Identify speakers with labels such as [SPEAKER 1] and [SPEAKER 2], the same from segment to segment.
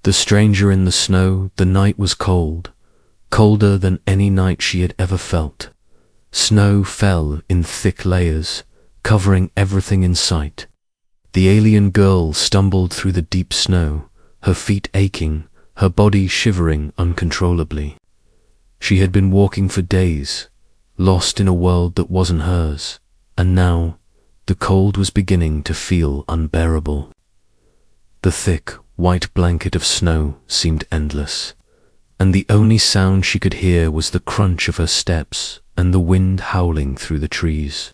[SPEAKER 1] The stranger in the snow, the night was cold, colder than any night she had ever felt. Snow fell in thick layers, covering everything in sight. The alien girl stumbled through the deep snow, her feet aching, her body shivering uncontrollably. She had been walking for days, lost in a world that wasn't hers, and now the cold was beginning to feel unbearable. The thick, white blanket of snow seemed endless, and the only sound she could hear was the crunch of her steps and the wind howling through the trees.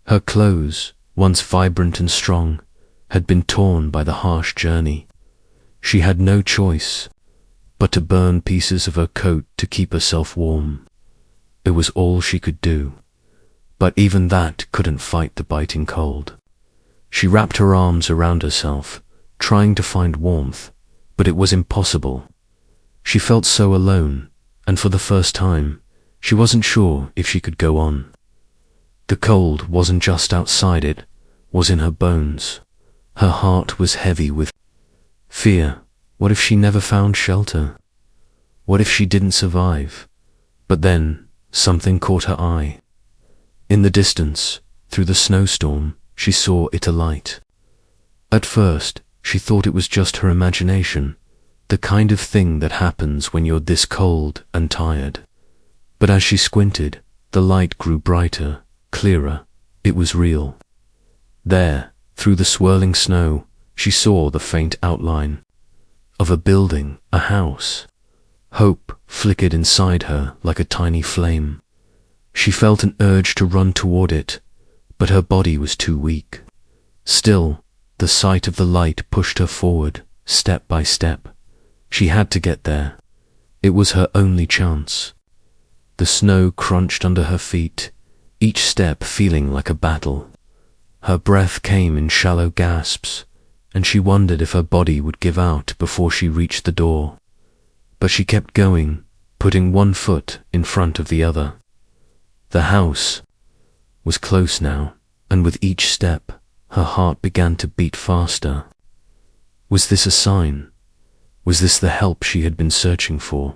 [SPEAKER 1] Her clothes, once vibrant and strong, had been torn by the harsh journey. She had no choice but to burn pieces of her coat to keep herself warm. It was all she could do, but even that couldn't fight the biting cold. She wrapped her arms around herself, trying to find warmth, but it was impossible. She felt so alone, and for the first time, she wasn't sure if she could go on. The cold wasn't just outside, it was in her bones. Her heart was heavy with fear. What if she never found shelter? What if she didn't survive? But then, something caught her eye. In the distance, through the snowstorm, she saw it alight. At first, she thought it was just her imagination, the kind of thing that happens when you're this cold and tired. But as she squinted, the light grew brighter, clearer. It was real. There, through the swirling snow, she saw the faint outline of a building, a house. Hope flickered inside her like a tiny flame. She felt an urge to run toward it, but her body was too weak. Still, the sight of the light pushed her forward, step by step. She had to get there. It was her only chance. The snow crunched under her feet, each step feeling like a battle. Her breath came in shallow gasps, and she wondered if her body would give out before she reached the door. But she kept going, putting one foot in front of the other. The house was close now, and with each step, her heart began to beat faster. Was this a sign? Was this the help she had been searching for?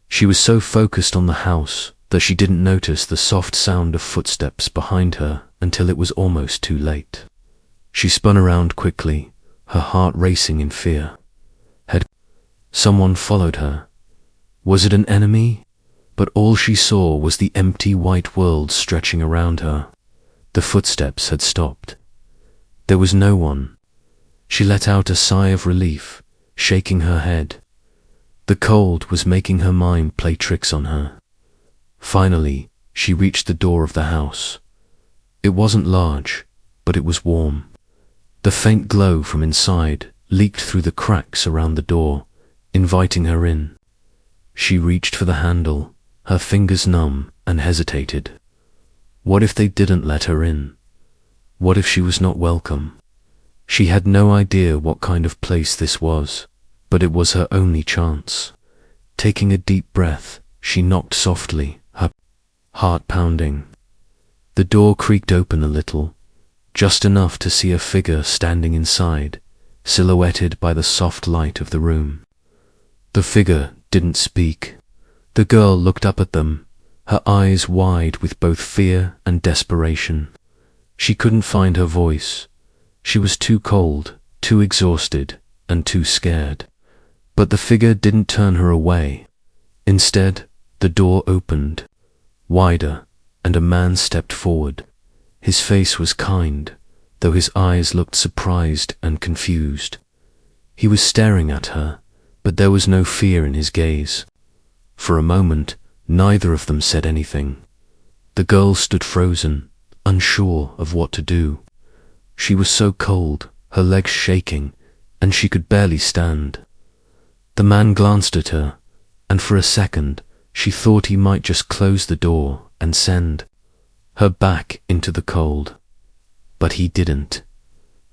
[SPEAKER 1] She was so focused on the house that she didn't notice the soft sound of footsteps behind her until it was almost too late. She spun around quickly, her heart racing in fear. Had someone followed her? Was it an enemy? But all she saw was the empty white world stretching around her. The footsteps had stopped. There was no one. She let out a sigh of relief, shaking her head. The cold was making her mind play tricks on her. Finally, she reached the door of the house. It wasn't large, but it was warm. The faint glow from inside leaked through the cracks around the door, inviting her in. She reached for the handle, her fingers numb, and hesitated. What if they didn't let her in? What if she was not welcome? She had no idea what kind of place this was, but it was her only chance. Taking a deep breath, she knocked softly, her heart pounding. The door creaked open a little, just enough to see a figure standing inside, silhouetted by the soft light of the room. The figure didn't speak. The girl looked up at them, her eyes wide with both fear and desperation. She couldn't find her voice. She was too cold, too exhausted, and too scared. But the figure didn't turn her away. Instead, the door opened, wider, and a man stepped forward. His face was kind, though his eyes looked surprised and confused. He was staring at her, but there was no fear in his gaze. For a moment, neither of them said anything. The girl stood frozen, unsure of what to do. She was so cold, her legs shaking, and she could barely stand. The man glanced at her, and for a second, she thought he might just close the door and send her back into the cold. But he didn't.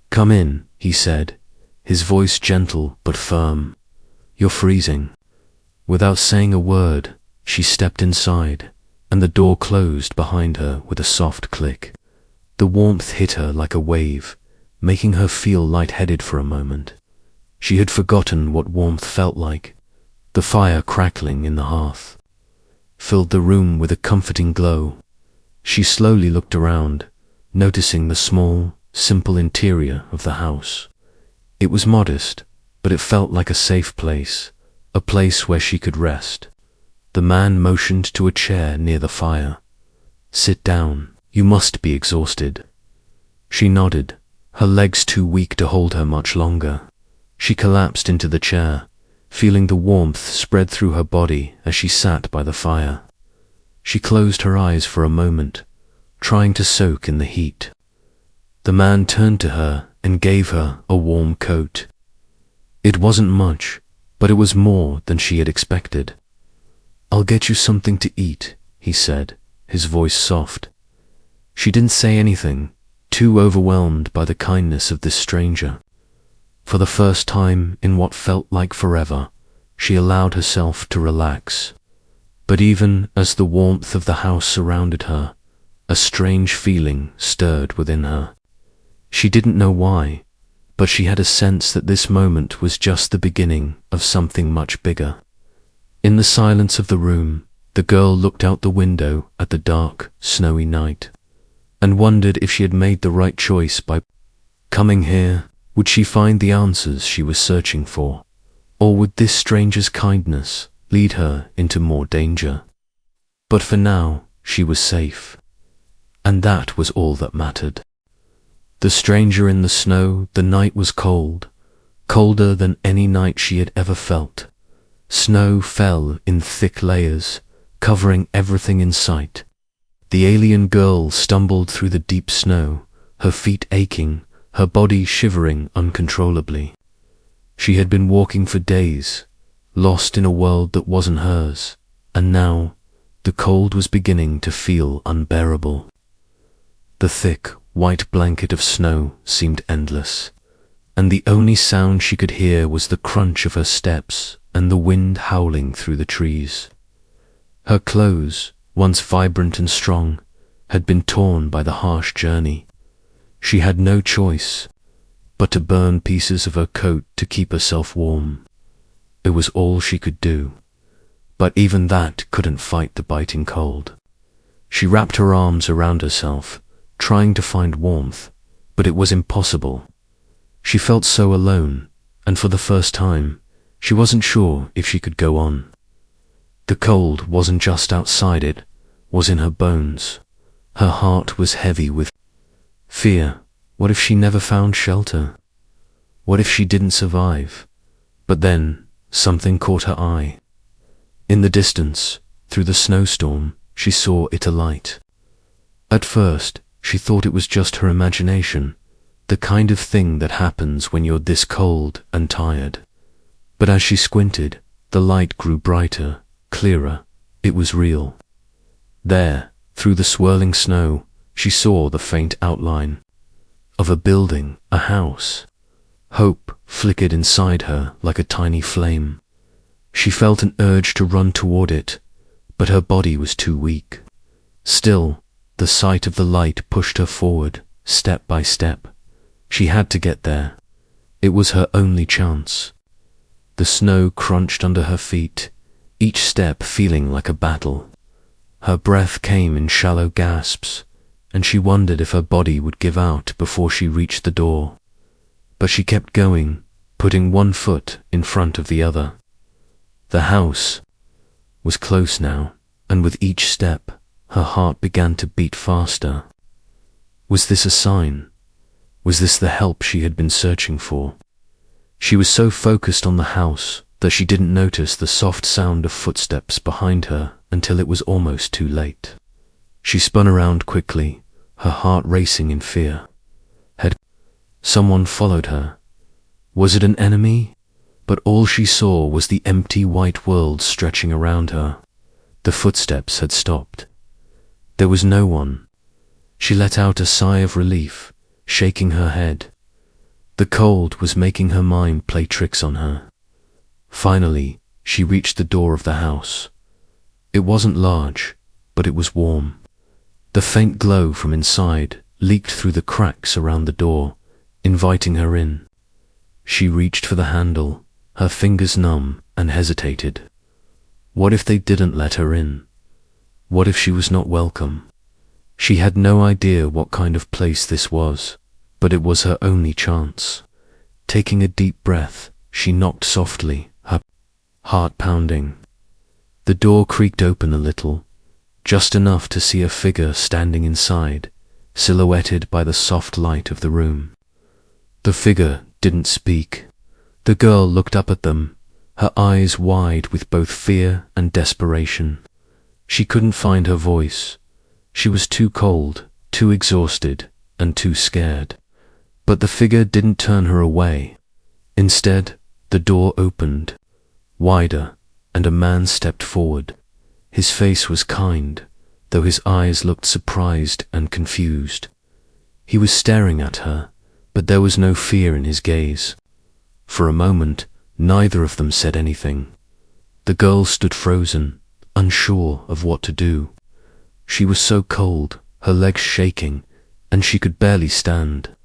[SPEAKER 1] "Come in," he said, his voice gentle but firm. "You're freezing." Without saying a word, she stepped inside, and the door closed behind her with a soft click. The warmth hit her like a wave, making her feel lightheaded for a moment. She had forgotten what warmth felt like. The fire crackling in the hearth filled the room with a comforting glow. She slowly looked around, noticing the small, simple interior of the house. It was modest, but it felt like a safe place, a place where she could rest. The man motioned to a chair near the fire. "Sit down. You must be exhausted." She nodded, her legs too weak to hold her much longer. She collapsed into the chair, feeling the warmth spread through her body as she sat by the fire. She closed her eyes for a moment, trying to soak in the heat. The man turned to her and gave her a warm coat. It wasn't much, but it was more than she had expected. "I'll get you something to eat," he said, his voice soft. She didn't say anything, too overwhelmed by the kindness of this stranger. For the first time in what felt like forever, she allowed herself to relax. But even as the warmth of the house surrounded her, a strange feeling stirred within her. She didn't know why, but she had a sense that this moment was just the beginning of something much bigger. In the silence of the room, the girl looked out the window at the dark, snowy night, and wondered if she had made the right choice by coming here. Would she find the answers she was searching for, or would this stranger's kindness lead her into more danger? But for now, she was safe, and that was all that mattered. The stranger in the snow, the night was cold, colder than any night she had ever felt. Snow fell in thick layers, covering everything in sight. The alien girl stumbled through the deep snow, her feet aching, her body shivering uncontrollably. She had been walking for days, lost in a world that wasn't hers, and now the cold was beginning to feel unbearable. The thick, white blanket of snow seemed endless, and the only sound she could hear was the crunch of her steps and the wind howling through the trees. Her clothes, once vibrant and strong, had been torn by the harsh journey. She had no choice but to burn pieces of her coat to keep herself warm. It was all she could do, but even that couldn't fight the biting cold. She wrapped her arms around herself, trying to find warmth, but it was impossible. She felt so alone, and for the first time, she wasn't sure if she could go on. The cold wasn't just outside, it was in her bones. Her heart was heavy with fear. What if she never found shelter? What if she didn't survive? But then, something caught her eye. In the distance, through the snowstorm, she saw it alight. At first, she thought it was just her imagination, the kind of thing that happens when you're this cold and tired. But as she squinted, the light grew brighter, clearer. It was real. There, through the swirling snow, she saw the faint outline of a building, a house. Hope flickered inside her like a tiny flame. She felt an urge to run toward it, but her body was too weak. Still, the sight of the light pushed her forward, step by step. She had to get there. It was her only chance. The snow crunched under her feet, each step feeling like a battle. Her breath came in shallow gasps, and she wondered if her body would give out before she reached the door. But she kept going, putting one foot in front of the other. The house was close now, and with each step, her heart began to beat faster. Was this a sign? Was this the help she had been searching for? She was so focused on the house that she didn't notice the soft sound of footsteps behind her until it was almost too late. She spun around quickly, her heart racing in fear. Had someone followed her? Was it an enemy? But all she saw was the empty white world stretching around her. The footsteps had stopped. There was no one. She let out a sigh of relief, shaking her head. The cold was making her mind play tricks on her. Finally, she reached the door of the house. It wasn't large, but it was warm. The faint glow from inside leaked through the cracks around the door, inviting her in. She reached for the handle, her fingers numb, and hesitated. What if they didn't let her in? What if she was not welcome? She had no idea what kind of place this was, but it was her only chance. Taking a deep breath, she knocked softly, her heart pounding. The door creaked open a little, just enough to see a figure standing inside, silhouetted by the soft light of the room. The figure didn't speak. The girl looked up at them, her eyes wide with both fear and desperation. She couldn't find her voice. She was too cold, too exhausted, and too scared. But the figure didn't turn her away. Instead, the door opened, wider, and a man stepped forward. His face was kind, though his eyes looked surprised and confused. He was staring at her, but there was no fear in his gaze. For a moment, neither of them said anything. The girl stood frozen, unsure of what to do. She was so cold, her legs shaking, and she could barely stand.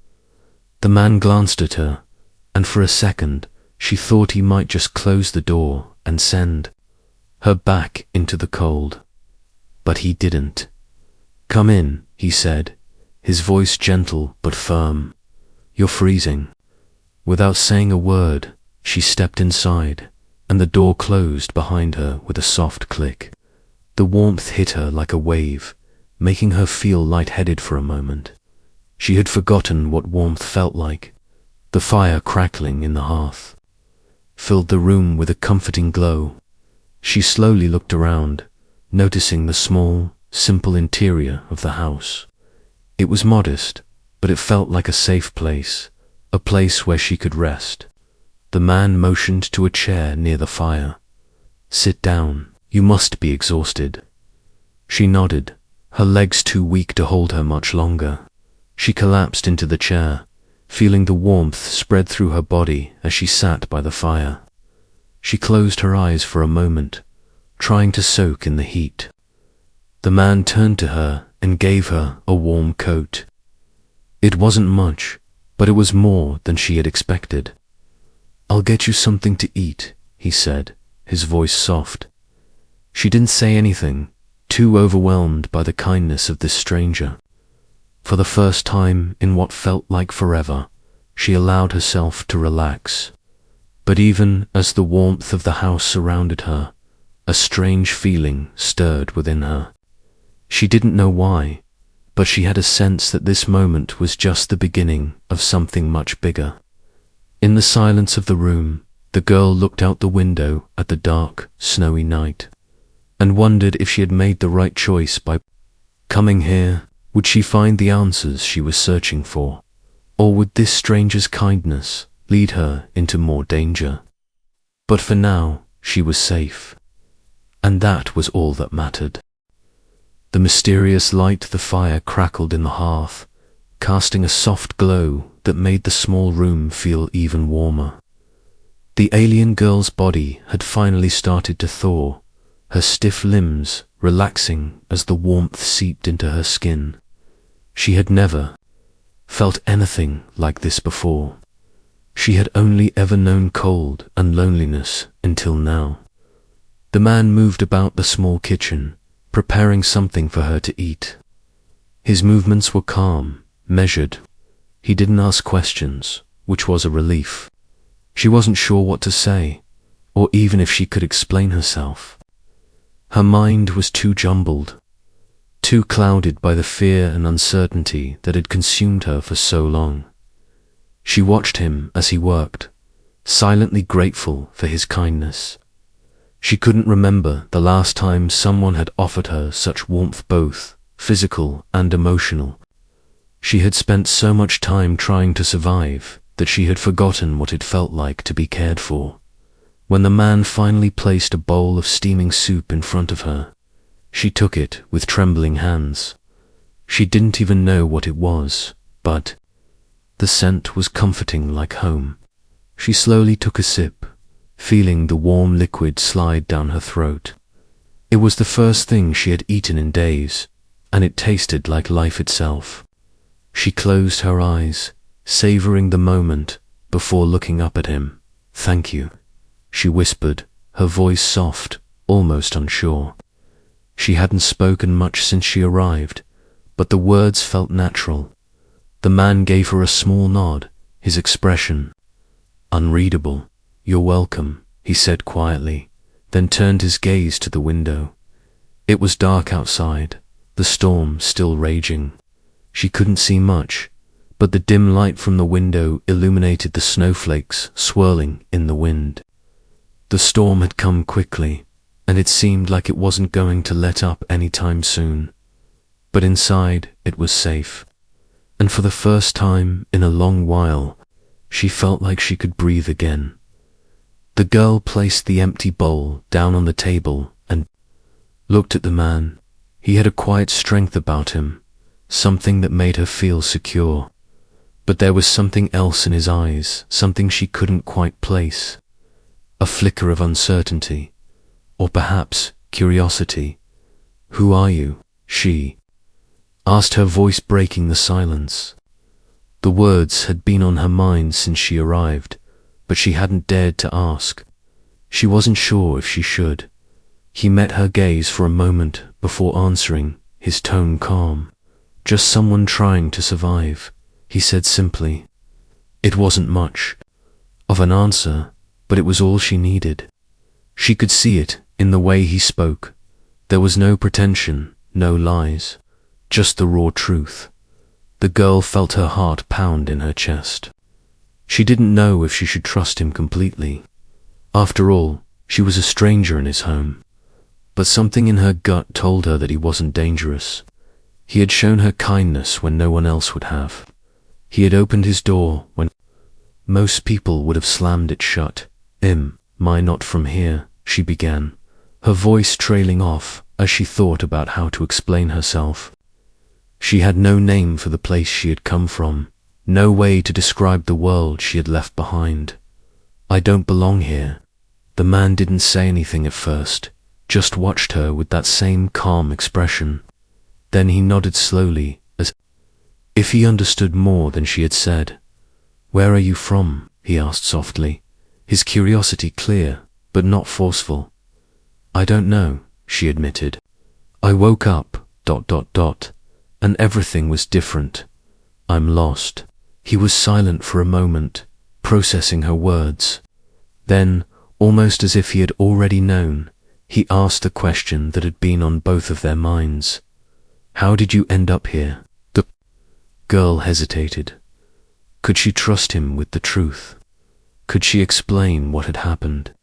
[SPEAKER 1] The man glanced at her, and for a second she thought he might just close the door and send her back into the cold. But he didn't. "Come in," he said, his voice gentle but firm. "You're freezing." Without saying a word, she stepped inside, and the door closed behind her with a soft click. The warmth hit her like a wave, making her feel lightheaded for a moment. She had forgotten what warmth felt like. The fire crackling in the hearth filled the room with a comforting glow. She slowly looked around, noticing the small, simple interior of the house. It was modest, but it felt like a safe place, a place where she could rest. The man motioned to a chair near the fire. "Sit down. You must be exhausted." She nodded, her legs too weak to hold her much longer. She collapsed into the chair, feeling the warmth spread through her body as she sat by the fire. She closed her eyes for a moment, trying to soak in the heat. The man turned to her and gave her a warm coat. It wasn't much, but it was more than she had expected. "I'll get you something to eat," he said, his voice soft. She didn't say anything, too overwhelmed by the kindness of this stranger. For the first time in what felt like forever, she allowed herself to relax. But even as the warmth of the house surrounded her, a strange feeling stirred within her. She didn't know why, but she had a sense that this moment was just the beginning of something much bigger. In the silence of the room, the girl looked out the window at the dark, snowy night, and wondered if she had made the right choice by coming here. Would she find the answers she was searching for, or would this stranger's kindness lead her into more danger? But for now, she was safe, and that was all that mattered. The mysterious light of the fire crackled in the hearth, casting a soft glow that made the small room feel even warmer. The alien girl's body had finally started to thaw, her stiff limbs relaxing as the warmth seeped into her skin. She had never felt anything like this before. She had only ever known cold and loneliness until now. The man moved about the small kitchen, preparing something for her to eat. His movements were calm, measured. He didn't ask questions, which was a relief. She wasn't sure what to say, or even if she could explain herself. Her mind was too jumbled, too clouded by the fear and uncertainty that had consumed her for so long. She watched him as he worked, silently grateful for his kindness. She couldn't remember the last time someone had offered her such warmth, both physical and emotional. She had spent so much time trying to survive that she had forgotten what it felt like to be cared for. When the man finally placed a bowl of steaming soup in front of her, she took it with trembling hands. She didn't even know what it was, but the scent was comforting like home. She slowly took a sip, feeling the warm liquid slide down her throat. It was the first thing she had eaten in days, and it tasted like life itself. She closed her eyes, savoring the moment, before looking up at him. "Thank you," she whispered, her voice soft, almost unsure. She hadn't spoken much since she arrived, but the words felt natural. The man gave her a small nod, his expression unreadable. "You're welcome," he said quietly, then turned his gaze to the window. It was dark outside, the storm still raging. She couldn't see much, but the dim light from the window illuminated the snowflakes swirling in the wind. The storm had come quickly, and it seemed like it wasn't going to let up anytime soon. But inside, it was safe. And for the first time in a long while, she felt like she could breathe again. The girl placed the empty bowl down on the table and looked at the man. He had a quiet strength about him, something that made her feel secure. But there was something else in his eyes, something she couldn't quite place. A flicker of uncertainty, or perhaps curiosity. "Who are you?" she asked, her voice breaking the silence. The words had been on her mind since she arrived, but she hadn't dared to ask. She wasn't sure if she should. He met her gaze for a moment before answering, his tone calm. "Just someone trying to survive," he said simply. It wasn't much of an answer, but it was all she needed. She could see it in the way he spoke. There was no pretension, no lies, just the raw truth. The girl felt her heart pound in her chest. She didn't know if she should trust him completely. After all, she was a stranger in his home. But something in her gut told her that he wasn't dangerous. He had shown her kindness when no one else would have. He had opened his door when most people would have slammed it shut. Not from here," she began, her voice trailing off as she thought about how to explain herself. She had no name for the place she had come from, no way to describe the world she had left behind. "I don't belong here." The man didn't say anything at first, just watched her with that same calm expression. Then he nodded slowly, as if he understood more than she had said. "Where are you from?" he asked softly, his curiosity clear, but not forceful. "I don't know," she admitted. "I woke up, ... and everything was different. I'm lost." He was silent for a moment, processing her words. Then, almost as if he had already known, he asked the question that had been on both of their minds. "How did you end up here?" The girl hesitated. Could she trust him with the truth? Could she explain what had happened?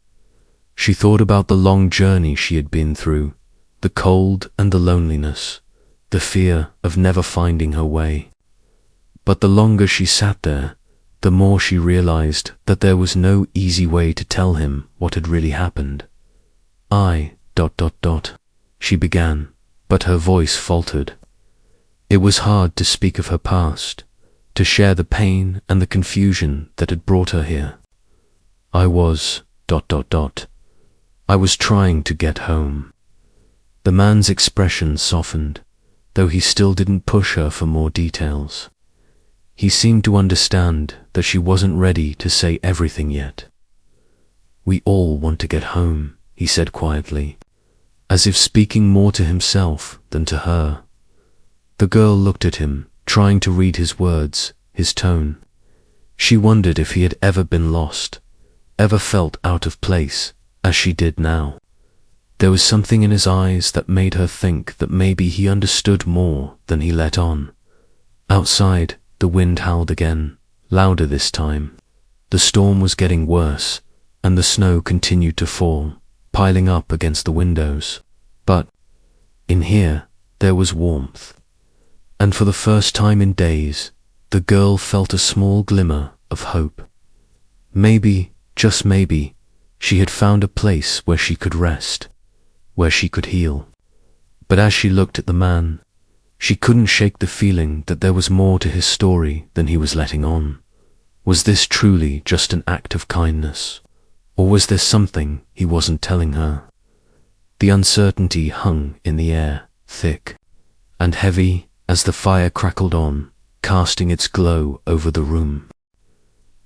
[SPEAKER 1] She thought about the long journey she had been through, the cold and the loneliness, the fear of never finding her way. But the longer she sat there, the more she realized that there was no easy way to tell him what had really happened. She began, but her voice faltered. It was hard to speak of her past, to share the pain and the confusion that had brought her here. I was ... I was trying to get home." The man's expression softened, though he still didn't push her for more details. He seemed to understand that she wasn't ready to say everything yet. "We all want to get home," he said quietly, as if speaking more to himself than to her. The girl looked at him, trying to read his words, his tone. She wondered if he had ever been lost, ever felt out of place, as she did now. There was something in his eyes that made her think that maybe he understood more than he let on. Outside, the wind howled again, louder this time. The storm was getting worse, and the snow continued to fall, piling up against the windows. But in here, there was warmth. And for the first time in days, the girl felt a small glimmer of hope. Maybe, just maybe, she had found a place where she could rest, where she could heal. But as she looked at the man, she couldn't shake the feeling that there was more to his story than he was letting on. Was this truly just an act of kindness? Or was there something he wasn't telling her? The uncertainty hung in the air, thick and heavy as the fire crackled on, casting its glow over the room.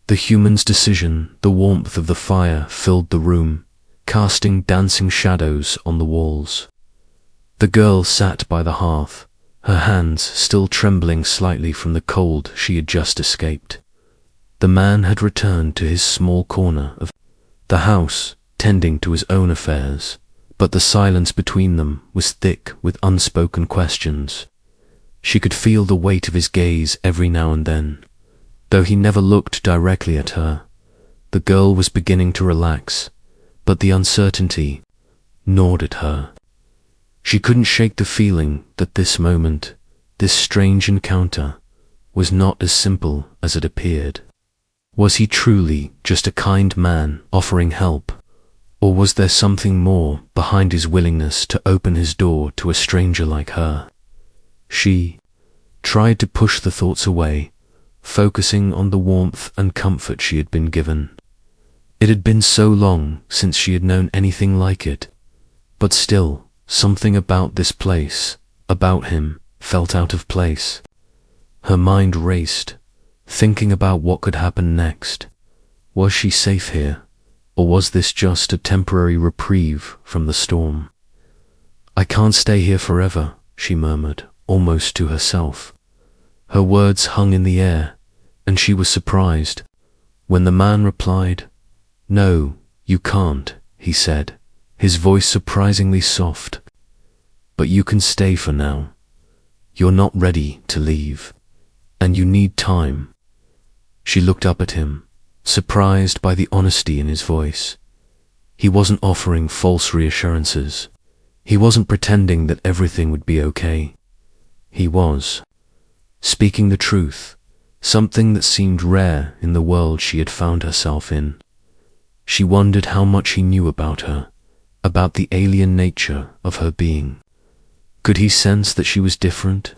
[SPEAKER 1] The human's decision, the warmth of the fire filled the room, casting dancing shadows on the walls. The girl sat by the hearth, her hands still trembling slightly from the cold she had just escaped. The man had returned to his small corner of the house, tending to his own affairs, but the silence between them was thick with unspoken questions. She could feel the weight of his gaze every now and then. Though he never looked directly at her, the girl was beginning to relax, but the uncertainty gnawed at her. She couldn't shake the feeling that this moment, this strange encounter, was not as simple as it appeared. Was he truly just a kind man offering help, or was there something more behind his willingness to open his door to a stranger like her? She tried to push the thoughts away, focusing on the warmth and comfort she had been given. It had been so long since she had known anything like it, but still, something about this place, about him, felt out of place. Her mind raced, thinking about what could happen next. Was she safe here, or was this just a temporary reprieve from the storm? "I can't stay here forever," she murmured, almost to herself. Her words hung in the air, and she was surprised when the man replied, "No, you can't," he said, his voice surprisingly soft. "But you can stay for now. You're not ready to leave, and you need time." She looked up at him, surprised by the honesty in his voice. He wasn't offering false reassurances. He wasn't pretending that everything would be okay. He was speaking the truth, something that seemed rare in the world she had found herself in. She wondered how much he knew about her, about the alien nature of her being. Could he sense that she was different?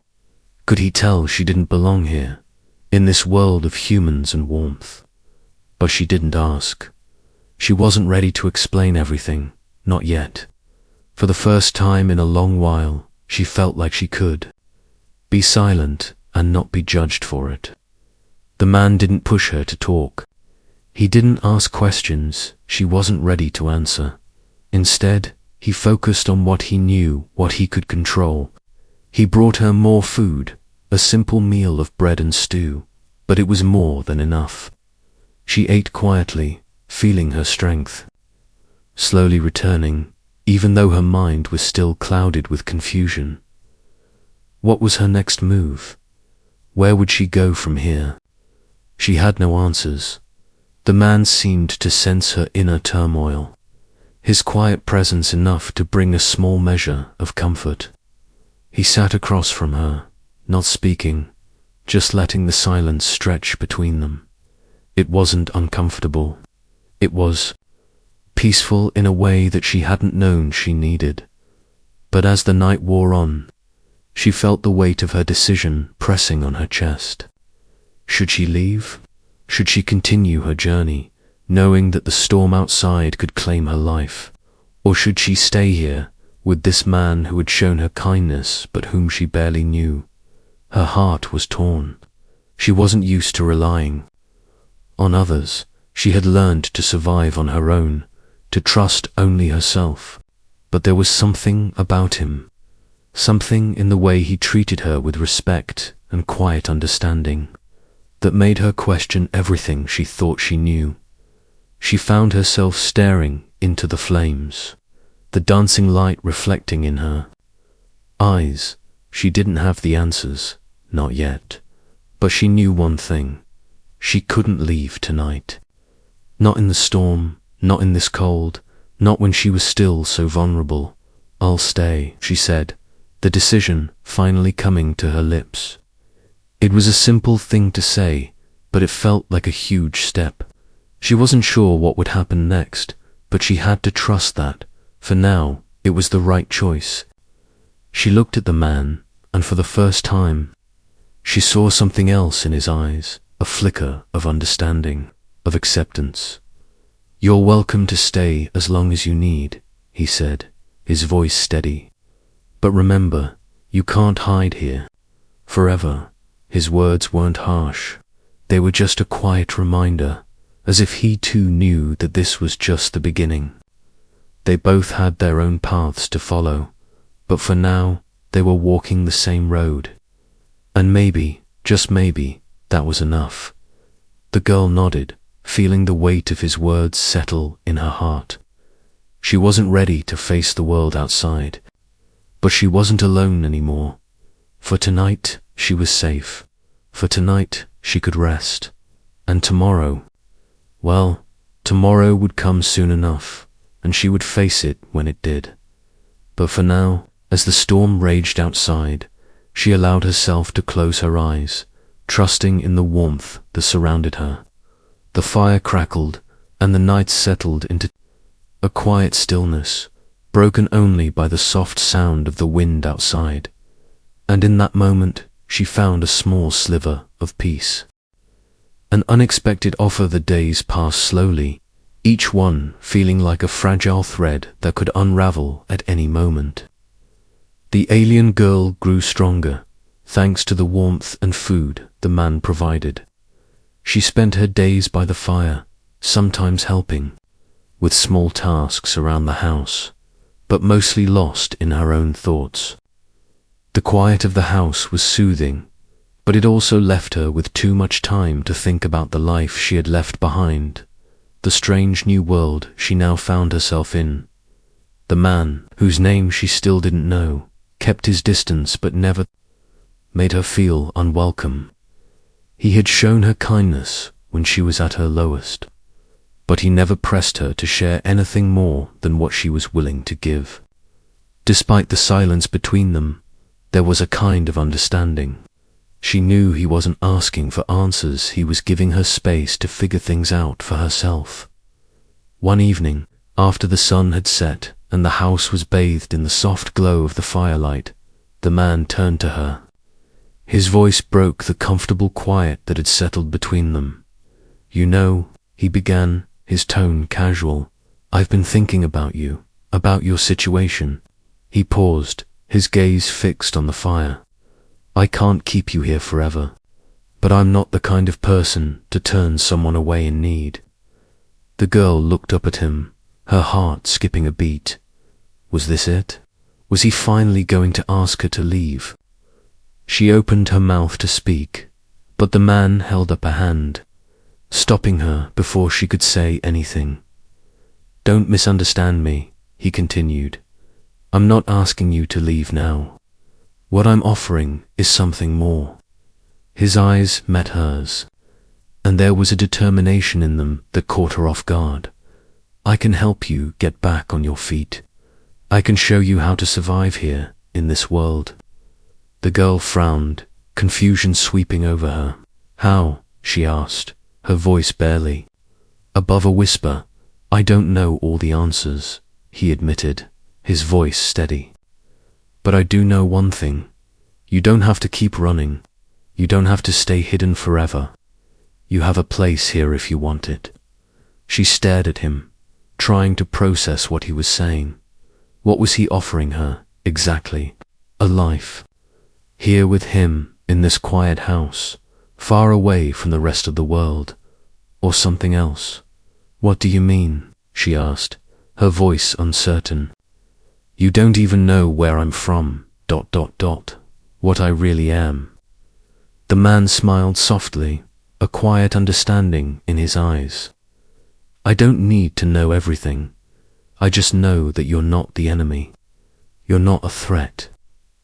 [SPEAKER 1] Could he tell she didn't belong here, in this world of humans and warmth? But she didn't ask. She wasn't ready to explain everything, not yet. For the first time in a long while, she felt like she could be silent and not be judged for it. The man didn't push her to talk. He didn't ask questions she wasn't ready to answer. Instead, he focused on what he knew, what he could control. He brought her more food, a simple meal of bread and stew, but it was more than enough. She ate quietly, feeling her strength slowly returning, even though her mind was still clouded with confusion. What was her next move? Where would she go from here? She had no answers. The man seemed to sense her inner turmoil, his quiet presence enough to bring a small measure of comfort. He sat across from her, not speaking, just letting the silence stretch between them. It wasn't uncomfortable. It was peaceful in a way that she hadn't known she needed. But as the night wore on, she felt the weight of her decision pressing on her chest. Should she leave? Should she continue her journey, knowing that the storm outside could claim her life? Or should she stay here with this man who had shown her kindness but whom she barely knew? Her heart was torn. She wasn't used to relying on others. She had learned to survive on her own, to trust only herself. But there was something about him, something in the way he treated her with respect and quiet understanding, that made her question everything she thought she knew. She found herself staring into the flames, the dancing light reflecting in her eyes. She didn't have the answers, not yet, but she knew one thing. She couldn't leave tonight. Not in the storm, not in this cold, not when she was still so vulnerable. "I'll stay," she said, the decision finally coming to her lips. It was a simple thing to say, but it felt like a huge step. She wasn't sure what would happen next, but she had to trust that, for now, it was the right choice. She looked at the man, and for the first time, she saw something else in his eyes, a flicker of understanding, of acceptance. "You're welcome to stay as long as you need," he said, his voice steady. "But remember, you can't hide here forever." His words weren't harsh. They were just a quiet reminder, as if he too knew that this was just the beginning. They both had their own paths to follow, but for now they were walking the same road. And maybe, just maybe, that was enough. The girl nodded, feeling the weight of his words settle in her heart. She wasn't ready to face the world outside, but she wasn't alone anymore. For tonight she was safe. For tonight she could rest. And tomorrow, well, tomorrow would come soon enough, and she would face it when it did. But for now, as the storm raged outside, she allowed herself to close her eyes, trusting in the warmth that surrounded her. The fire crackled, and the night settled into a quiet stillness, broken only by the soft sound of the wind outside. And in that moment, she found a small sliver of peace. An unexpected offer. The days passed slowly, each one feeling like a fragile thread that could unravel at any moment. The alien girl grew stronger, thanks to the warmth and food the man provided. She spent her days by the fire, sometimes helping with small tasks around the house, but mostly lost in her own thoughts. The quiet of the house was soothing, but it also left her with too much time to think about the life she had left behind, the strange new world she now found herself in. The man, whose name she still didn't know, kept his distance but never made her feel unwelcome. He had shown her kindness when she was at her lowest, but he never pressed her to share anything more than what she was willing to give. Despite the silence between them, there was a kind of understanding. She knew he wasn't asking for answers, he was giving her space to figure things out for herself. One evening, after the sun had set and the house was bathed in the soft glow of the firelight, the man turned to her. His voice broke the comfortable quiet that had settled between them. "You know," he began, his tone casual, "I've been thinking about you, about your situation." He paused, his gaze fixed on the fire. "I can't keep you here forever, but I'm not the kind of person to turn someone away in need." The girl looked up at him, her heart skipping a beat. Was this it? Was he finally going to ask her to leave? She opened her mouth to speak, but the man held up a hand, stopping her before she could say anything. "Don't misunderstand me," he continued. "I'm not asking you to leave now. What I'm offering is something more." His eyes met hers, and there was a determination in them that caught her off guard. "I can help you get back on your feet. I can show you how to survive here, in this world." The girl frowned, confusion sweeping over her. "How?" she asked, her voice barely above a whisper. "I don't know all the answers," he admitted, his voice steady. "But I do know one thing. You don't have to keep running. You don't have to stay hidden forever. You have a place here if you want it." She stared at him, trying to process what he was saying. What was he offering her, exactly? A life. Here with him, in this quiet house, far away from the rest of the world, or something else? "What do you mean?" she asked, her voice uncertain. "You don't even know where I'm from, ... what I really am." The man smiled softly, a quiet understanding in his eyes. "I don't need to know everything. I just know that you're not the enemy. You're not a threat,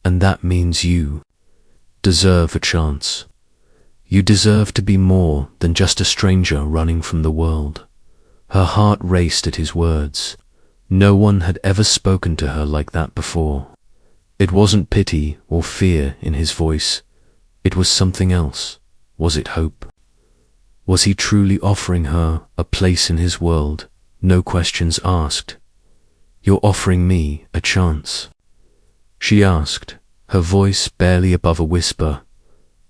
[SPEAKER 1] and that means you deserve a chance. You deserve to be more than just a stranger running from the world." Her heart raced at his words. No one had ever spoken to her like that before. It wasn't pity or fear in his voice. It was something else. Was it hope? Was he truly offering her a place in his world, no questions asked? "You're offering me a chance?" she asked, her voice barely above a whisper.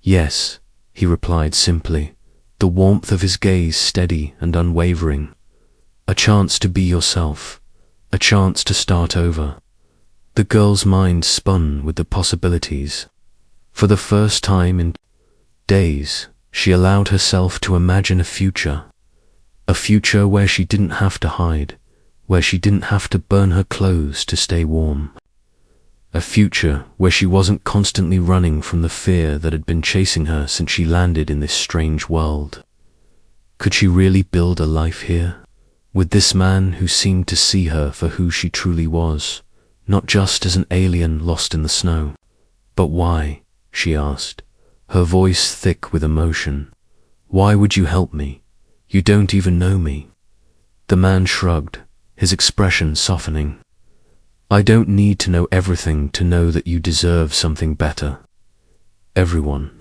[SPEAKER 1] "Yes," he replied simply, the warmth of his gaze steady and unwavering. "A chance to be yourself, a chance to start over." The girl's mind spun with the possibilities. For the first time in days, She allowed herself to imagine a future where she didn't have to hide, where she didn't have to burn her clothes to stay warm. A future where she wasn't constantly running from the fear that had been chasing her since she landed in this strange world. Could she really build a life here, with this man who seemed to see her for who she truly was, not just as an alien lost in the snow? But why? She asked, her voice thick with emotion. Why would you help me? You don't even know me. The man shrugged, his expression softening. I don't need to know everything to know that you deserve something better. Everyone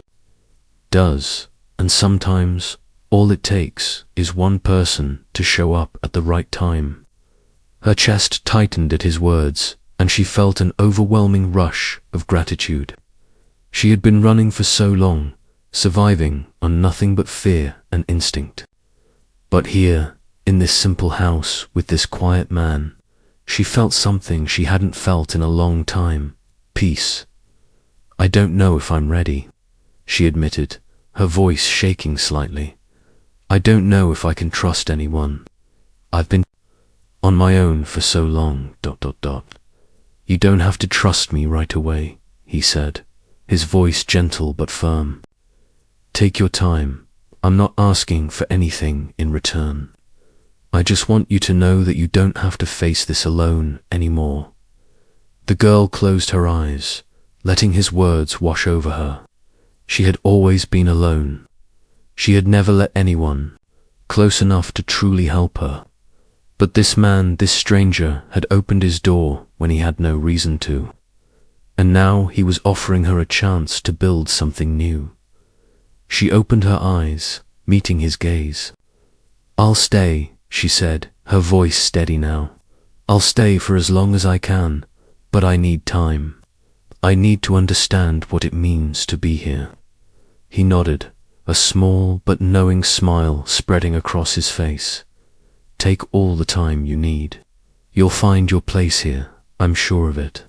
[SPEAKER 1] does, and sometimes all it takes is one person to show up at the right time. Her chest tightened at his words, and she felt an overwhelming rush of gratitude. She had been running for so long, surviving on nothing but fear and instinct. But here, in this simple house with this quiet man, she felt something she hadn't felt in a long time: peace. I don't know if I'm ready, she admitted, her voice shaking slightly. I don't know if I can trust anyone. I've been on my own for so long, ... You don't have to trust me right away, he said, his voice gentle but firm. Take your time. I'm not asking for anything in return. I just want you to know that you don't have to face this alone anymore. The girl closed her eyes, letting his words wash over her. She had always been alone. She had never let anyone close enough to truly help her. But this man, this stranger, had opened his door when he had no reason to. And now he was offering her a chance to build something new. She opened her eyes, meeting his gaze. I'll stay, she said, her voice steady now. I'll stay for as long as I can, but I need time. I need to understand what it means to be here. He nodded, a small but knowing smile spreading across his face. Take all the time you need. You'll find your place here, I'm sure of it.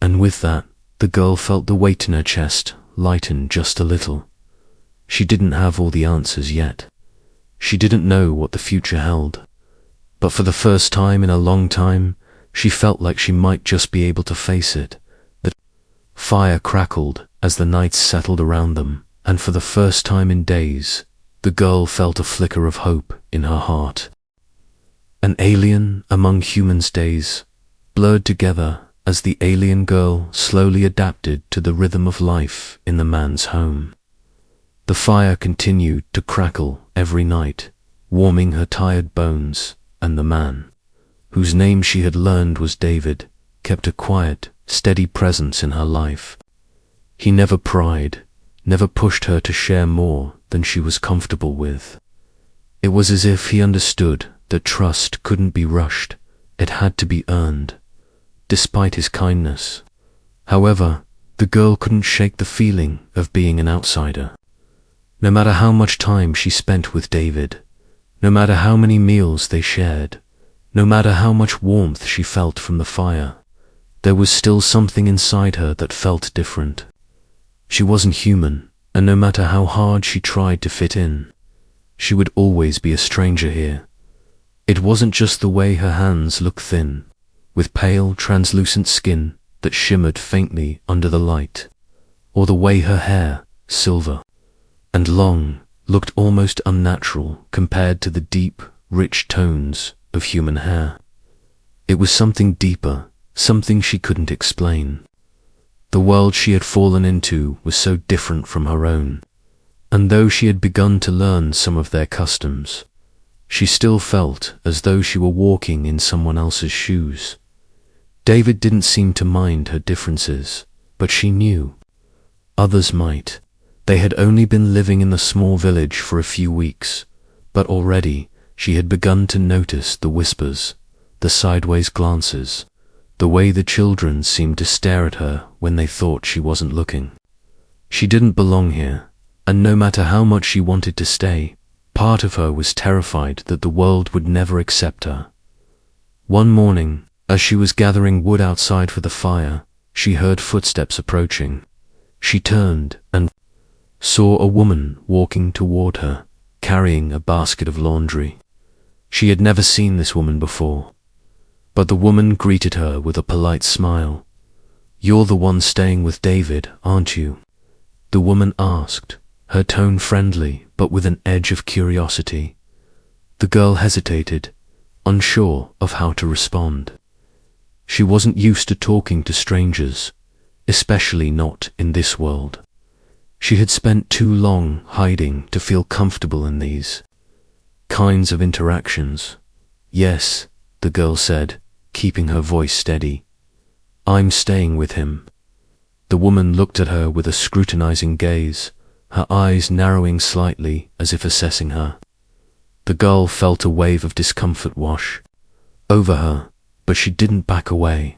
[SPEAKER 1] And with that, the girl felt the weight in her chest lighten just a little. She didn't have all the answers yet. She didn't know what the future held. But for the first time in a long time, she felt like she might just be able to face it. The fire crackled as the nights settled around them, and for the first time in days, the girl felt a flicker of hope in her heart. An alien among humans' days blurred together as the alien girl slowly adapted to the rhythm of life in the man's home. The fire continued to crackle every night, warming her tired bones, and the man, whose name she had learned was David, kept a quiet, steady presence in her life. He never pried, never pushed her to share more than she was comfortable with. It was as if he understood that trust couldn't be rushed, it had to be earned, despite his kindness. However, the girl couldn't shake the feeling of being an outsider. No matter how much time she spent with David, no matter how many meals they shared, no matter how much warmth she felt from the fire, there was still something inside her that felt different. She wasn't human, and no matter how hard she tried to fit in, she would always be a stranger here. It wasn't just the way her hands looked thin, with pale, translucent skin that shimmered faintly under the light, or the way her hair, silver and long, looked almost unnatural compared to the deep, rich tones of human hair. It was something deeper, something she couldn't explain. The world she had fallen into was so different from her own, and though she had begun to learn some of their customs, she still felt as though she were walking in someone else's shoes. David didn't seem to mind her differences, but she knew others might. They had only been living in the small village for a few weeks, but already she had begun to notice the whispers, the sideways glances, the way the children seemed to stare at her when they thought she wasn't looking. She didn't belong here, and no matter how much she wanted to stay, part of her was terrified that the world would never accept her. One morning, as she was gathering wood outside for the fire, she heard footsteps approaching. She turned, and saw a woman walking toward her, carrying a basket of laundry. She had never seen this woman before, but the woman greeted her with a polite smile. "You're the one staying with David, aren't you?" the woman asked, her tone friendly but with an edge of curiosity. The girl hesitated, unsure of how to respond. She wasn't used to talking to strangers, especially not in this world. She had spent too long hiding to feel comfortable in these kinds of interactions. "Yes," the girl said, keeping her voice steady. "I'm staying with him." The woman looked at her with a scrutinizing gaze, her eyes narrowing slightly as if assessing her. The girl felt a wave of discomfort wash over her, but she didn't back away.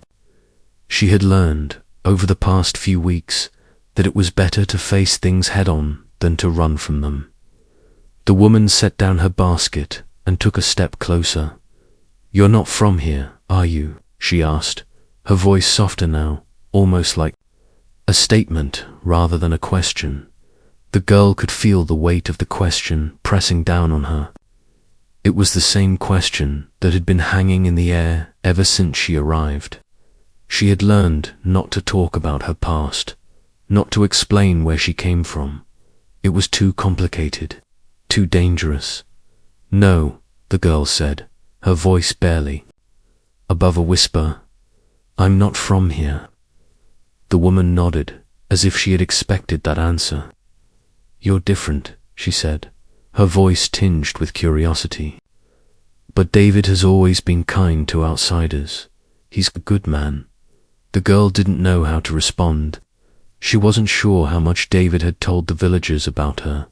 [SPEAKER 1] She had learned, over the past few weeks, that it was better to face things head-on than to run from them. The woman set down her basket and took a step closer. "You're not from here, are you?" she asked, her voice softer now, almost like a statement rather than a question. The girl could feel the weight of the question pressing down on her. It was the same question that had been hanging in the air ever since she arrived. She had learned not to talk about her past, not to explain where she came from. It was too complicated, too dangerous. "No," the girl said, her voice barely above a whisper. "I'm not from here." The woman nodded, as if she had expected that answer. "You're different," she said, her voice tinged with curiosity. "But David has always been kind to outsiders. He's a good man." The girl didn't know how to respond. She wasn't sure how much David had told the villagers about her.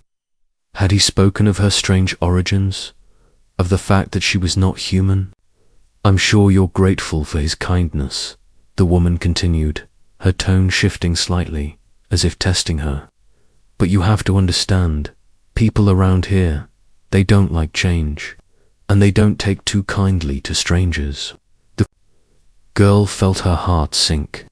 [SPEAKER 1] Had he spoken of her strange origins? Of the fact that she was not human? "I'm sure you're grateful for his kindness," the woman continued, her tone shifting slightly, as if testing her. "But you have to understand, people around here, they don't like change, and they don't take too kindly to strangers." The girl felt her heart sink.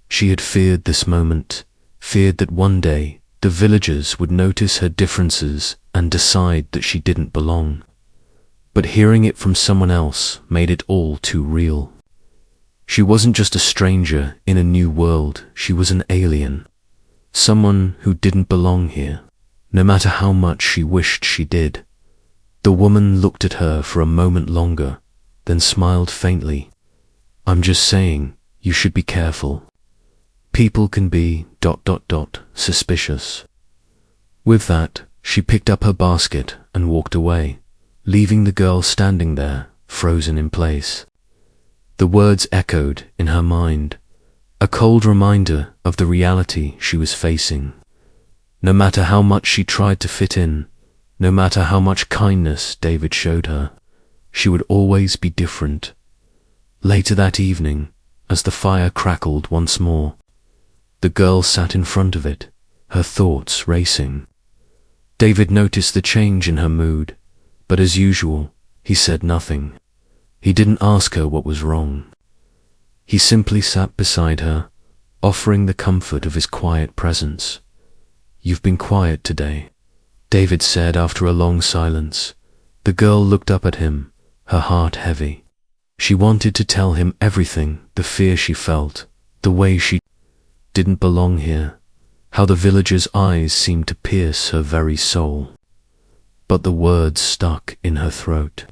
[SPEAKER 1] She had feared this moment, feared that one day the villagers would notice her differences and decide that she didn't belong. But hearing it from someone else made it all too real. She wasn't just a stranger in a new world, she was an alien. Someone who didn't belong here, no matter how much she wished she did. The woman looked at her for a moment longer, then smiled faintly. "I'm just saying, you should be careful. People can be ... suspicious." With that, she picked up her basket and walked away, leaving the girl standing there, frozen in place. The words echoed in her mind, a cold reminder of the reality she was facing. No matter how much she tried to fit in, no matter how much kindness David showed her, she would always be different. Later that evening, as the fire crackled once more, the girl sat in front of it, her thoughts racing. David noticed the change in her mood, but as usual, he said nothing. He didn't ask her what was wrong. He simply sat beside her, offering the comfort of his quiet presence. "You've been quiet today," David said after a long silence. The girl looked up at him, her heart heavy. She wanted to tell him everything, the fear she felt, the way she didn't belong here, how the villagers' eyes seemed to pierce her very soul. But the words stuck in her throat.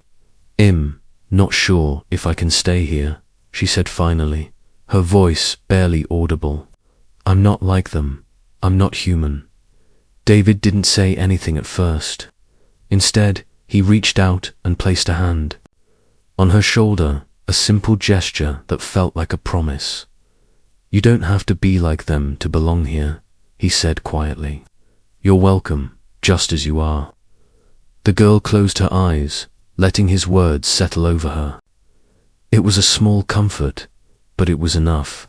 [SPEAKER 1] "Not sure if I can stay here," she said finally, her voice barely audible. "I'm not like them. I'm not human." David didn't say anything at first. Instead, he reached out and placed a hand on her shoulder, a simple gesture that felt like a promise. "You don't have to be like them to belong here," he said quietly. "You're welcome, just as you are." The girl closed her eyes, letting his words settle over her. It was a small comfort, but it was enough.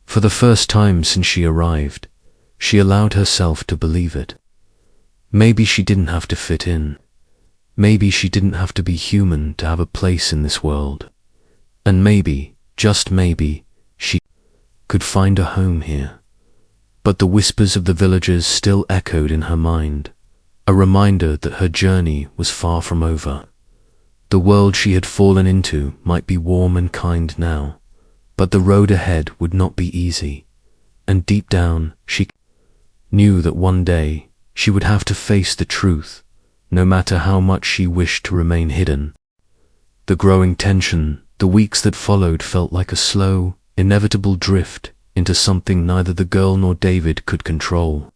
[SPEAKER 1] For the first time since she arrived, she allowed herself to believe it. Maybe she didn't have to fit in. Maybe she didn't have to be human to have a place in this world. And maybe, just maybe, she could find a home here. But the whispers of the villagers still echoed in her mind, a reminder that her journey was far from over. The world she had fallen into might be warm and kind now, but the road ahead would not be easy, and deep down she knew that one day she would have to face the truth, no matter how much she wished to remain hidden. The growing tension, the weeks that followed, felt like a slow, inevitable drift into something neither the girl nor David could control.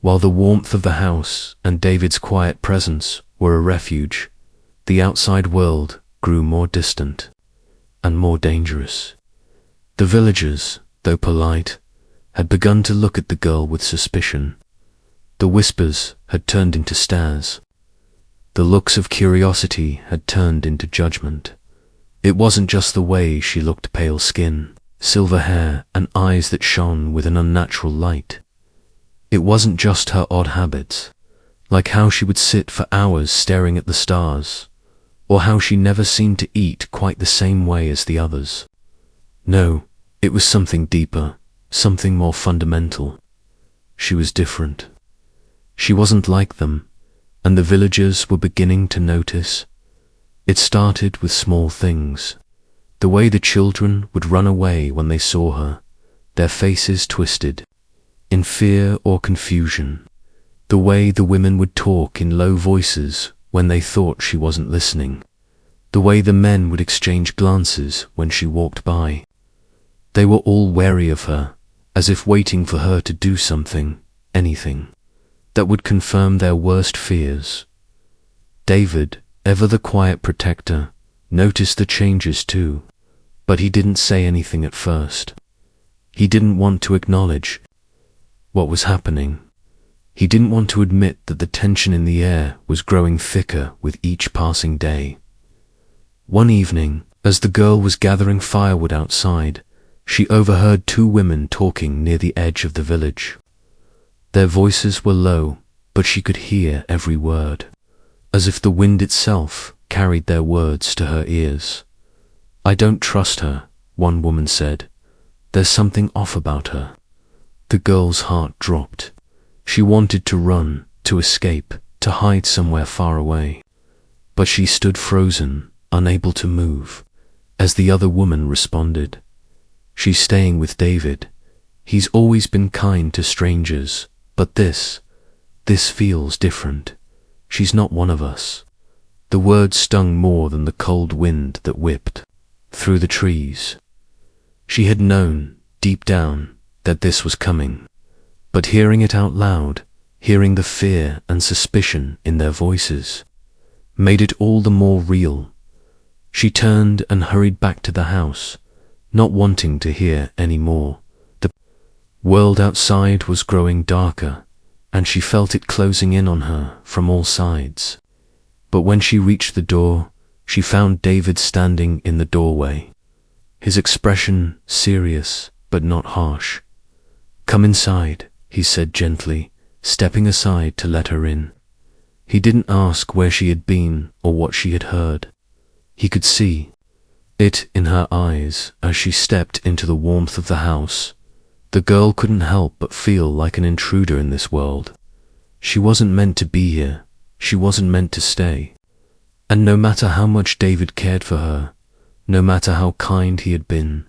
[SPEAKER 1] While the warmth of the house and David's quiet presence were a refuge, the outside world grew more distant and more dangerous. The villagers, though polite, had begun to look at the girl with suspicion. The whispers had turned into stares. The looks of curiosity had turned into judgment. It wasn't just the way she looked: pale skin, silver hair, and eyes that shone with an unnatural light. It wasn't just her odd habits, like how she would sit for hours staring at the stars, or how she never seemed to eat quite the same way as the others. No, it was something deeper, something more fundamental. She was different. She wasn't like them, and the villagers were beginning to notice. It started with small things. The way the children would run away when they saw her, their faces twisted, in fear or confusion. The way the women would talk in low voices when they thought she wasn't listening. The way the men would exchange glances when she walked by. They were all wary of her, as if waiting for her to do something, anything, that would confirm their worst fears. David, ever the quiet protector, noticed the changes too, but he didn't say anything at first. He didn't want to acknowledge what was happening. He didn't want to admit that the tension in the air was growing thicker with each passing day. One evening, as the girl was gathering firewood outside, she overheard two women talking near the edge of the village. Their voices were low, but she could hear every word, as if the wind itself carried their words to her ears. "I don't trust her," one woman said. "There's something off about her." The girl's heart dropped. She wanted to run, to escape, to hide somewhere far away. But she stood frozen, unable to move, as the other woman responded. "She's staying with David. He's always been kind to strangers, but this feels different. She's not one of us." The words stung more than the cold wind that whipped through the trees. She had known, deep down, that this was coming, but hearing it out loud, hearing the fear and suspicion in their voices, made it all the more real. She turned and hurried back to the house, not wanting to hear any more. The world outside was growing darker, and she felt it closing in on her from all sides. But when she reached the door, she found David standing in the doorway, his expression serious but not harsh. "Come inside," he said gently, stepping aside to let her in. He didn't ask where she had been or what she had heard. He could see it in her eyes as she stepped into the warmth of the house. The girl couldn't help but feel like an intruder in this world. She wasn't meant to be here. She wasn't meant to stay. And no matter how much David cared for her, no matter how kind he had been,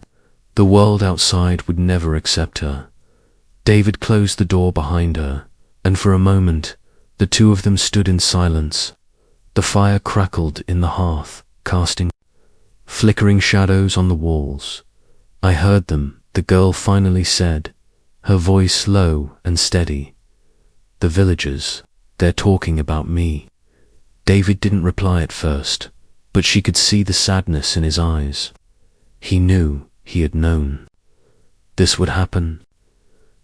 [SPEAKER 1] the world outside would never accept her. David closed the door behind her, and for a moment, the two of them stood in silence. The fire crackled in the hearth, casting flickering shadows on the walls. "I heard them," the girl finally said, her voice low and steady. "The villagers, they're talking about me." David didn't reply at first, but she could see the sadness in his eyes. He knew, he had known, this would happen.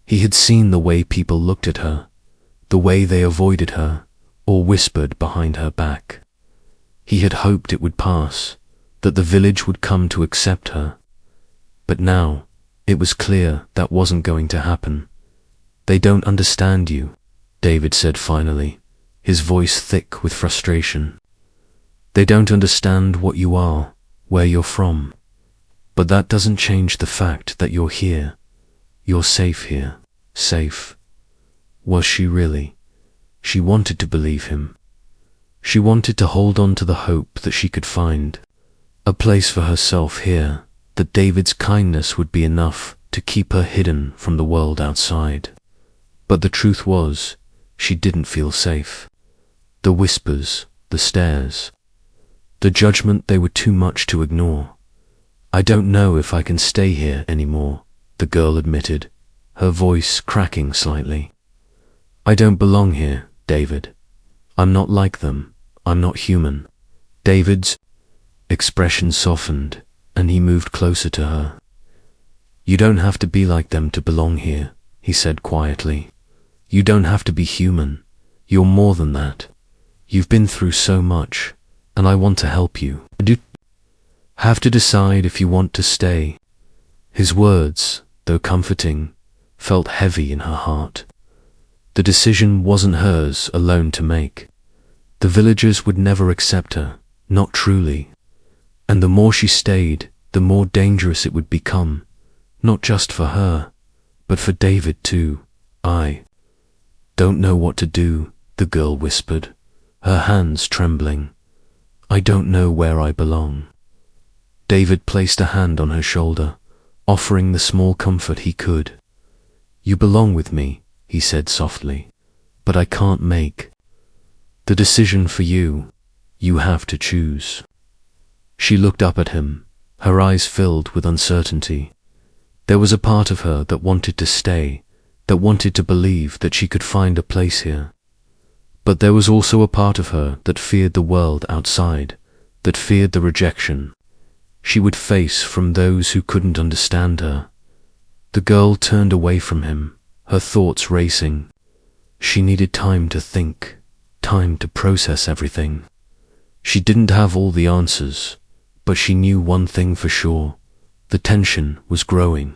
[SPEAKER 1] He had seen the way people looked at her, the way they avoided her or whispered behind her back. He had hoped it would pass, that the village would come to accept her. But now, it was clear that wasn't going to happen. "They don't understand you," David said finally, his voice thick with frustration. "They don't understand what you are, where you're from. But that doesn't change the fact that you're here. You're safe here." Safe. Was she really? She wanted to believe him. She wanted to hold on to the hope that she could find a place for herself here, that David's kindness would be enough to keep her hidden from the world outside. But the truth was, she didn't feel safe. The whispers, the stares, the judgment, they were too much to ignore. I don't know if I can stay here anymore, the girl admitted, her voice cracking slightly. I don't belong here, David. I'm not like them. I'm not human. David's expression softened, and he moved closer to her. You don't have to be like them to belong here, he said quietly. You don't have to be human. You're more than that. You've been through so much, and I want to help you. You have to decide if you want to stay. His words, though comforting, felt heavy in her heart. The decision wasn't hers alone to make. The villagers would never accept her, not truly. And the more she stayed, the more dangerous it would become, not just for her, but for David too. I don't know what to do, the girl whispered, her hands trembling. I don't know where I belong. David placed a hand on her shoulder, offering the small comfort he could. You belong with me, he said softly, but I can't make the decision for you. You have to choose. She looked up at him, her eyes filled with uncertainty. There was a part of her that wanted to stay, that wanted to believe that she could find a place here. But there was also a part of her that feared the world outside, that feared the rejection she would face from those who couldn't understand her. The girl turned away from him, her thoughts racing. She needed time to think, time to process everything. She didn't have all the answers, but she knew one thing for sure. The tension was growing,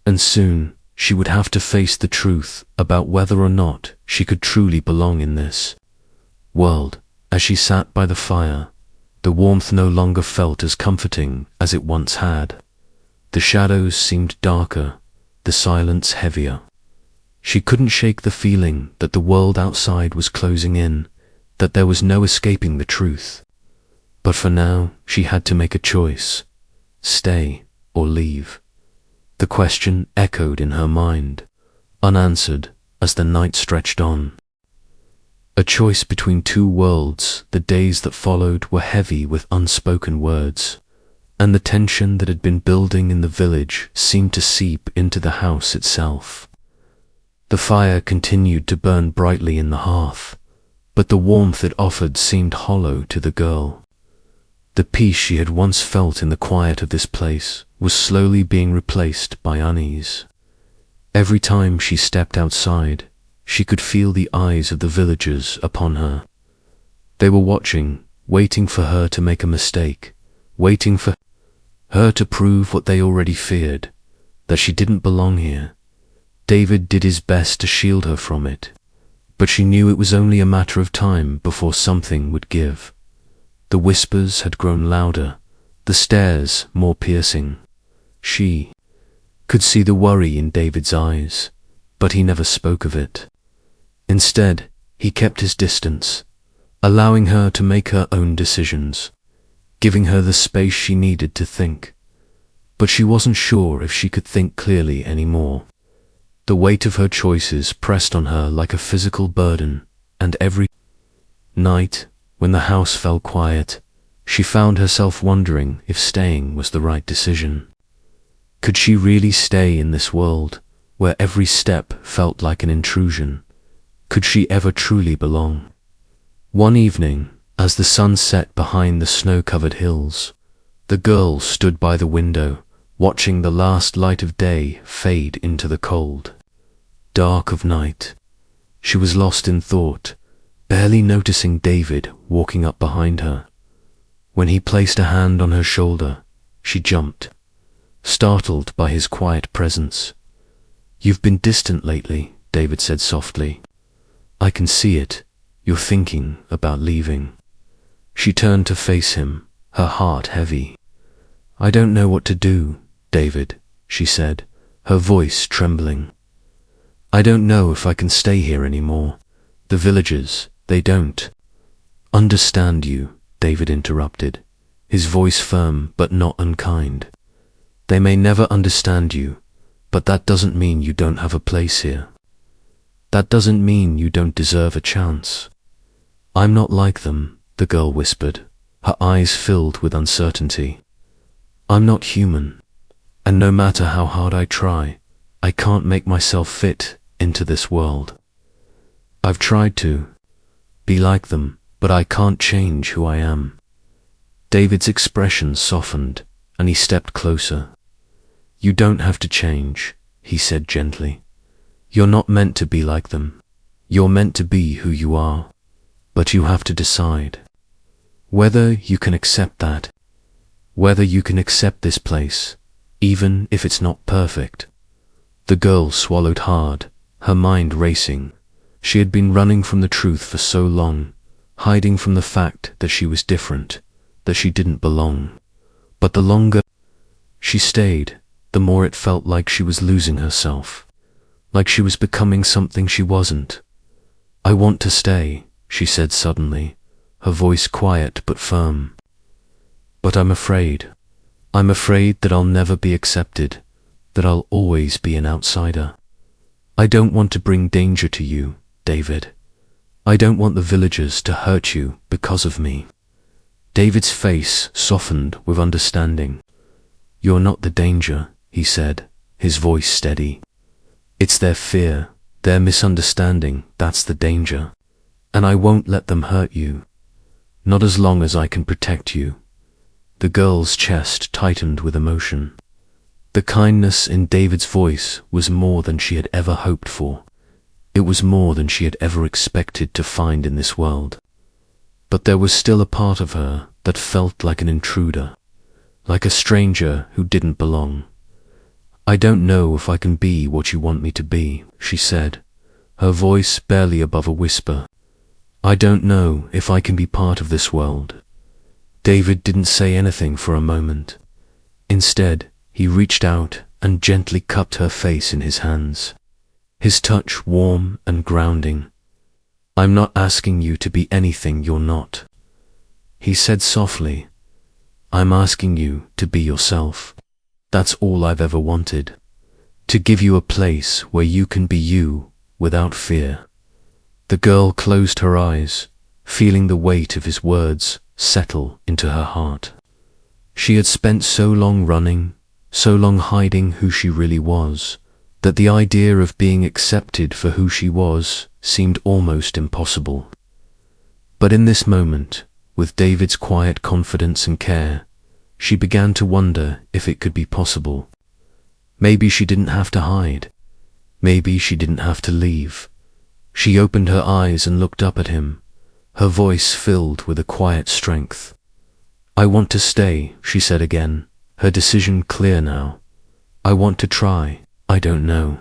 [SPEAKER 1] and soon she would have to face the truth about whether or not she could truly belong in this world. As she sat by the fire, the warmth no longer felt as comforting as it once had. The shadows seemed darker, the silence heavier. She couldn't shake the feeling that the world outside was closing in, that there was no escaping the truth. But for now, she had to make a choice: stay or leave. The question echoed in her mind, unanswered as the night stretched on. A choice between two worlds. The days that followed were heavy with unspoken words, and the tension that had been building in the village seemed to seep into the house itself. The fire continued to burn brightly in the hearth, but the warmth it offered seemed hollow to the girl. The peace she had once felt in the quiet of this place was slowly being replaced by unease. Every time she stepped outside, she could feel the eyes of the villagers upon her. They were watching, waiting for her to make a mistake, waiting for her to prove what they already feared, that she didn't belong here. David did his best to shield her from it, but she knew it was only a matter of time before something would give. The whispers had grown louder, the stares more piercing. She could see the worry in David's eyes, but he never spoke of it. Instead, he kept his distance, allowing her to make her own decisions, giving her the space she needed to think. But she wasn't sure if she could think clearly anymore. The weight of her choices pressed on her like a physical burden, and every night, when the house fell quiet, she found herself wondering if staying was the right decision. Could she really stay in this world, where every step felt like an intrusion? Could she ever truly belong? One evening, as the sun set behind the snow-covered hills, the girl stood by the window, watching the last light of day fade into the cold dark of night. She was lost in thought, barely noticing David walking up behind her. When he placed a hand on her shoulder, she jumped, startled by his quiet presence. "You've been distant lately," David said softly. "I can see it. You're thinking about leaving." She turned to face him, her heart heavy. "I don't know what to do, David," she said, her voice trembling. I don't know if I can stay here anymore. The villagers, they don't understand you, David interrupted, his voice firm but not unkind. They may never understand you, but that doesn't mean you don't have a place here. That doesn't mean you don't deserve a chance. I'm not like them, the girl whispered, her eyes filled with uncertainty. I'm not human, and no matter how hard I try, I can't make myself fit into this world. I've tried to be like them, but I can't change who I am. David's expression softened, and he stepped closer. You don't have to change, he said gently. You're not meant to be like them. You're meant to be who you are, but you have to decide whether you can accept that, whether you can accept this place, even if it's not perfect. The girl swallowed hard, her mind racing. She had been running from the truth for so long, hiding from the fact that she was different, that she didn't belong. But the longer she stayed, the more it felt like she was losing herself, like she was becoming something she wasn't. I want to stay, she said suddenly, her voice quiet but firm. But I'm afraid that I'll never be accepted, that I'll always be an outsider. I don't want to bring danger to you, David. I don't want the villagers to hurt you because of me. David's face softened with understanding. You're not the danger, he said, his voice steady. It's their fear, their misunderstanding, that's the danger. And I won't let them hurt you. Not as long as I can protect you. The girl's chest tightened with emotion. The kindness in David's voice was more than she had ever hoped for. It was more than she had ever expected to find in this world. But there was still a part of her that felt like an intruder, like a stranger who didn't belong. I don't know if I can be what you want me to be, she said, her voice barely above a whisper. I don't know if I can be part of this world. David didn't say anything for a moment. Instead, he reached out and gently cupped her face in his hands, his touch warm and grounding. I'm not asking you to be anything you're not, he said softly. I'm asking you to be yourself. That's all I've ever wanted. To give you a place where you can be you without fear. The girl closed her eyes, feeling the weight of his words settle into her heart. She had spent so long running, so long hiding who she really was, that the idea of being accepted for who she was seemed almost impossible. But in this moment, with David's quiet confidence and care, she began to wonder if it could be possible. Maybe she didn't have to hide. Maybe she didn't have to leave. She opened her eyes and looked up at him, her voice filled with a quiet strength. I want to stay, she said again, her decision clear now. I want to try. I don't know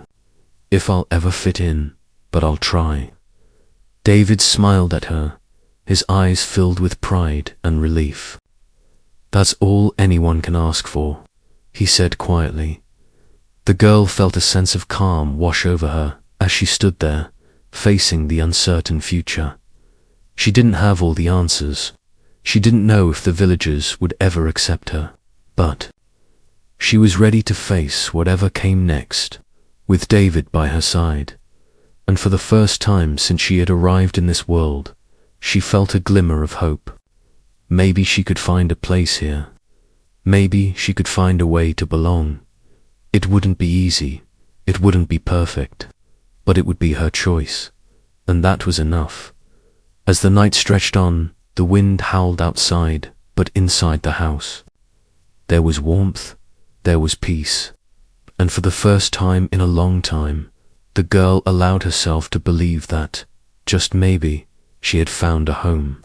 [SPEAKER 1] if I'll ever fit in, but I'll try. David smiled at her, his eyes filled with pride and relief. That's all anyone can ask for, he said quietly. The girl felt a sense of calm wash over her as she stood there, facing the uncertain future. She didn't have all the answers. She didn't know if the villagers would ever accept her, but she was ready to face whatever came next, with David by her side. And for the first time since she had arrived in this world, she felt a glimmer of hope. Maybe she could find a place here. Maybe she could find a way to belong. It wouldn't be easy, it wouldn't be perfect, but it would be her choice, and that was enough. As the night stretched on, the wind howled outside, but inside the house there was warmth, there was peace, and for the first time in a long time, the girl allowed herself to believe that, just maybe, she had found a home.